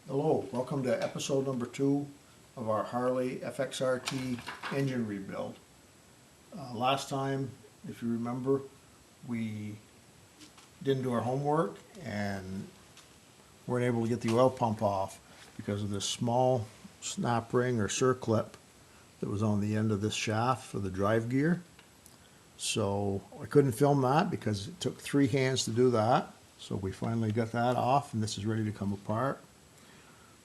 Hello, welcome to episode number 2 of our Harley FXRT engine rebuild. Last time, if you remember, we didn't do our homework and weren't able to get the oil pump off because of this small snap ring or circlip that was on the end of this shaft for the drive gear. So I couldn't film that because it took 3 hands to do that. So we finally got that off and this is ready to come apart.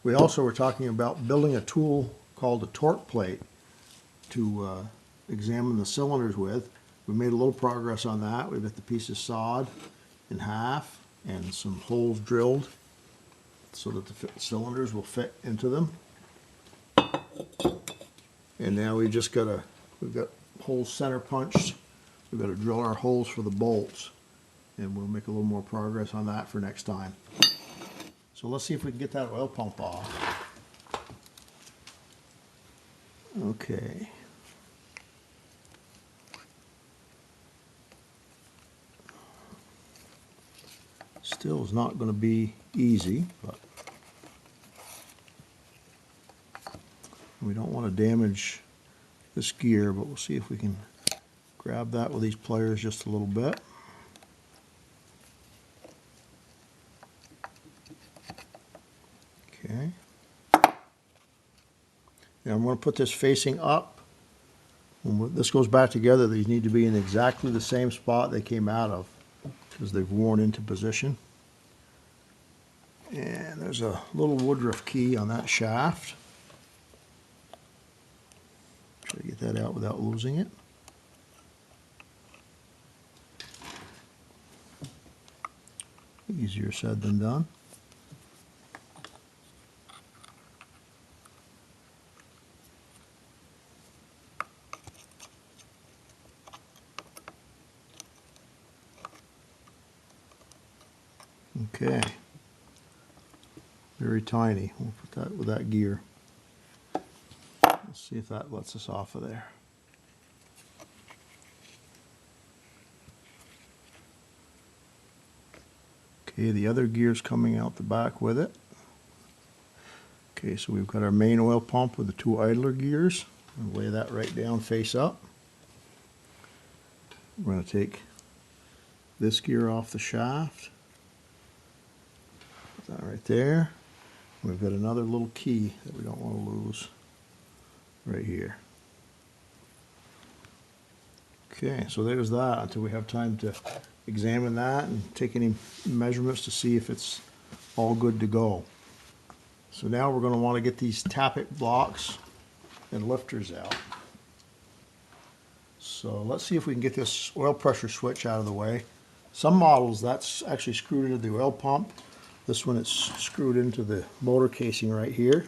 We also were talking about building a tool called a torque plate to examine the cylinders with. We made a little progress on that. We've got the pieces sawed in half and some holes drilled so that the cylinders will fit into them. And now we've got holes center punched. We've got to drill our holes for the bolts, and we'll make a little more progress on that for next time. So let's see if we can get that oil pump off. Okay. Still is not going to be easy, but we don't want to damage this gear, but we'll see if we can grab that with these pliers just a little bit. Okay. Now I'm going to put this facing up. When this goes back together, these need to be in exactly the same spot they came out of because they've worn into position. And there's a little woodruff key on that shaft. Try to get that out without losing it. Easier said than done. Okay, very tiny. We'll put that with that gear. Let's see if that lets us off of there. Okay, the other gear's coming out the back with it. Okay, so we've got our main oil pump with the 2 idler gears. I'll lay that right down face up. We're going to take this gear off the shaft. Put that right there. We've got another little key that we don't want to lose right here. Okay, so there's that until we have time to examine that and take any measurements to see if it's all good to go. So now we're going to want to get these tappet blocks and lifters out. So let's see if we can get this oil pressure switch out of the way. Some models that's actually screwed into the oil pump. This one it's screwed into the motor casing right here.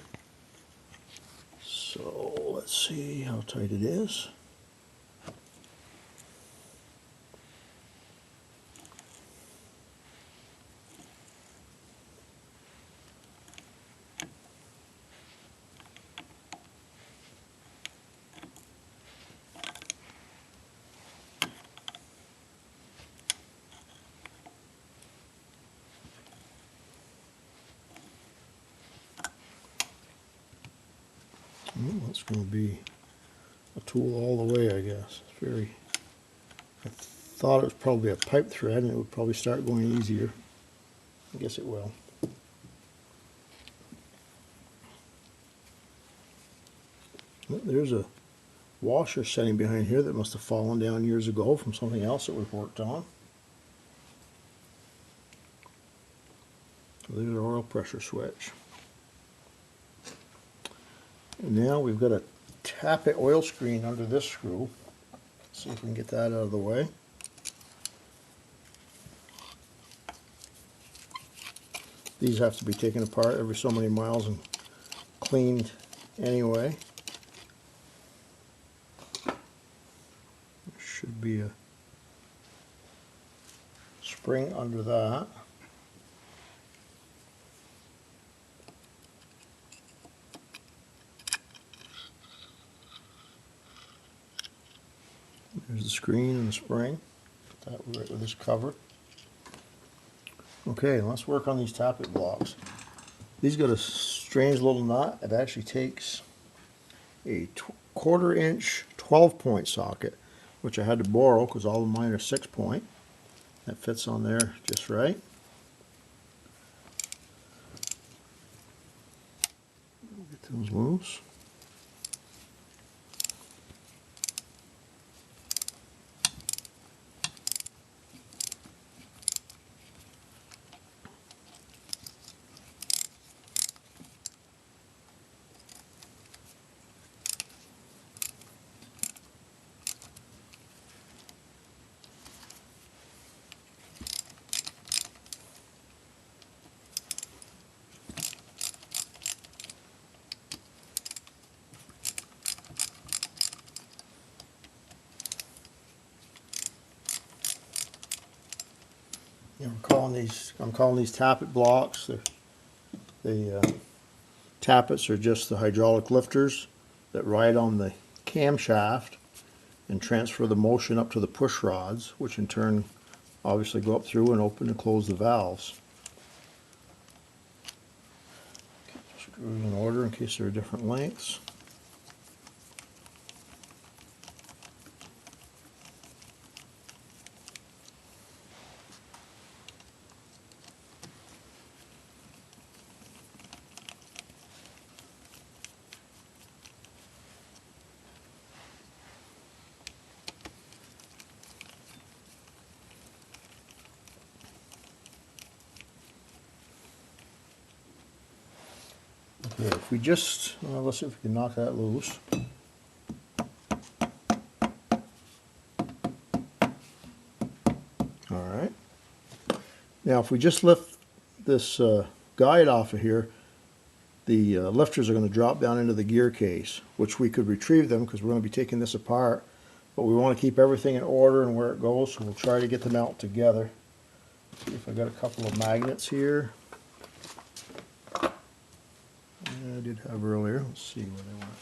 So let's see how tight it is. Well, that's going to be a tool all the way, I guess. It's I thought it was probably a pipe thread and it would probably start going easier. I guess it will. Well, there's a washer setting behind here that must have fallen down years ago from something else that we've worked on. So there's our oil pressure switch. And now we've got a tappet oil screen under this screw. Let's see if we can get that out of the way. These have to be taken apart every so many miles and cleaned anyway. There should be a spring under that. There's the screen and the spring. Put that right with this cover. Okay, let's work on these tappet blocks. These got a strange little nut. It actually takes a 1/4 inch 12-point socket, which I had to borrow because all of mine are 6-point. That fits on there just right. Get those loose. I'm calling these tappet blocks. The tappets are just the hydraulic lifters that ride on the camshaft and transfer the motion up to the push rods, which in turn obviously go up through and open and close the valves. Keep the screws in order in case there are different lengths. Okay, if we just, let's see if we can knock that loose. Alright. Now if we just lift this guide off of here, the lifters are going to drop down into the gear case, which we could retrieve them because we're going to be taking this apart. But we want to keep everything in order and where it goes, so we'll try to get them out together. See if I got a couple of magnets here. I did have earlier. Let's see where they went.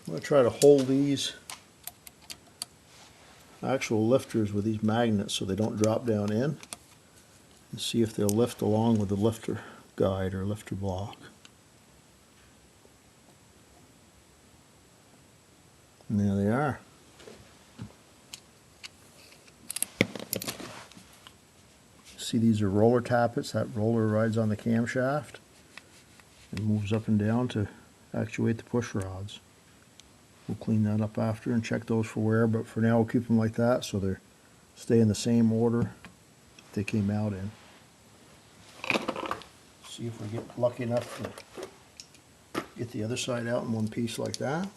I'm going to try to hold these actual lifters with these magnets so they don't drop down in, and see if they'll lift along with the lifter guide or lifter block. And there they are. See, these are roller tappets. That roller rides on the camshaft and moves up and down to actuate the push rods. We'll clean that up after and check those for wear, but for now we'll keep them like that so they stay in the same order they came out in. See if we get lucky enough to get the other side out in one piece like that.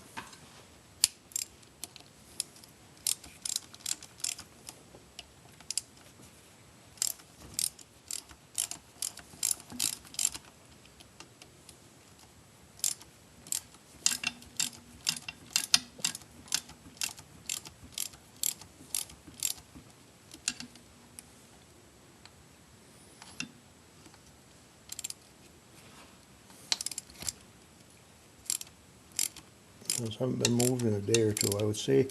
Those haven't been moved in a day or two, I would say,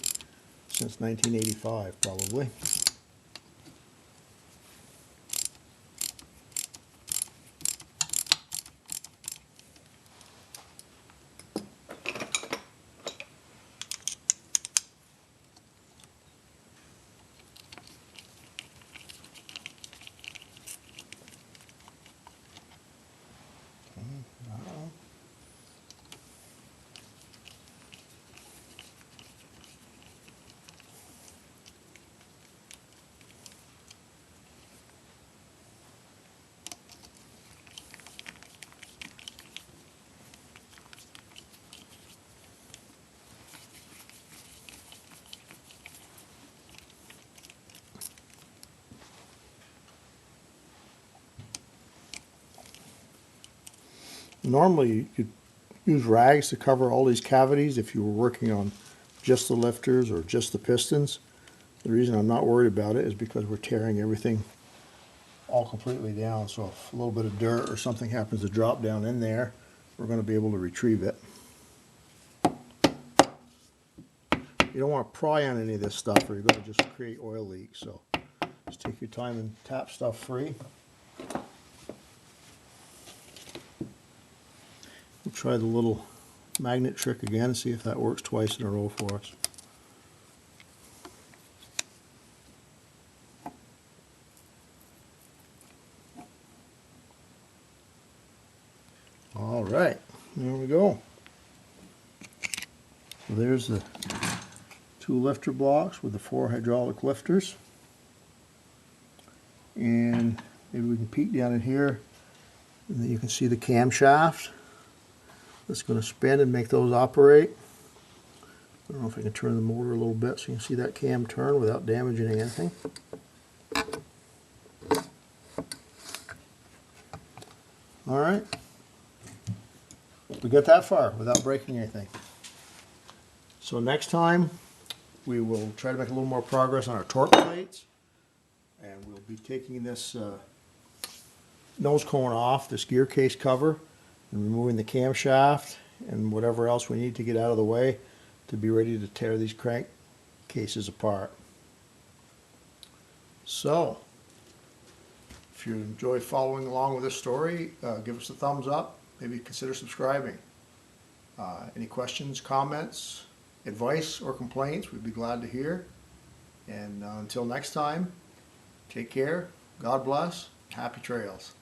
since 1985 probably. Normally you could use rags to cover all these cavities if you were working on just the lifters or just the pistons. The reason I'm not worried about it is because we're tearing everything all completely down, so if a little bit of dirt or something happens to drop down in there, we're going to be able to retrieve it. You don't want to pry on any of this stuff or you're going to just create oil leaks, so just take your time and tap stuff free. try the little magnet trick again and see if that works twice in a row for us. All right, there we go. So there's the 2 lifter blocks with the 4 hydraulic lifters. And maybe we can peek down in here and then you can see the camshaft that's going to spin and make those operate. I don't know if I can turn the motor a little bit so you can see that cam turn without damaging anything. Alright, we got that far without breaking anything. So next time we will try to make a little more progress on our torque plates, and we'll be taking this nose cone off, this gear case cover, and removing the camshaft and whatever else we need to get out of the way to be ready to tear these crank cases apart. So, if you enjoy following along with this story, give us a thumbs up, maybe consider subscribing. Any questions, comments, advice, or complaints, we'd be glad to hear. And until next time, take care, God bless, happy trails.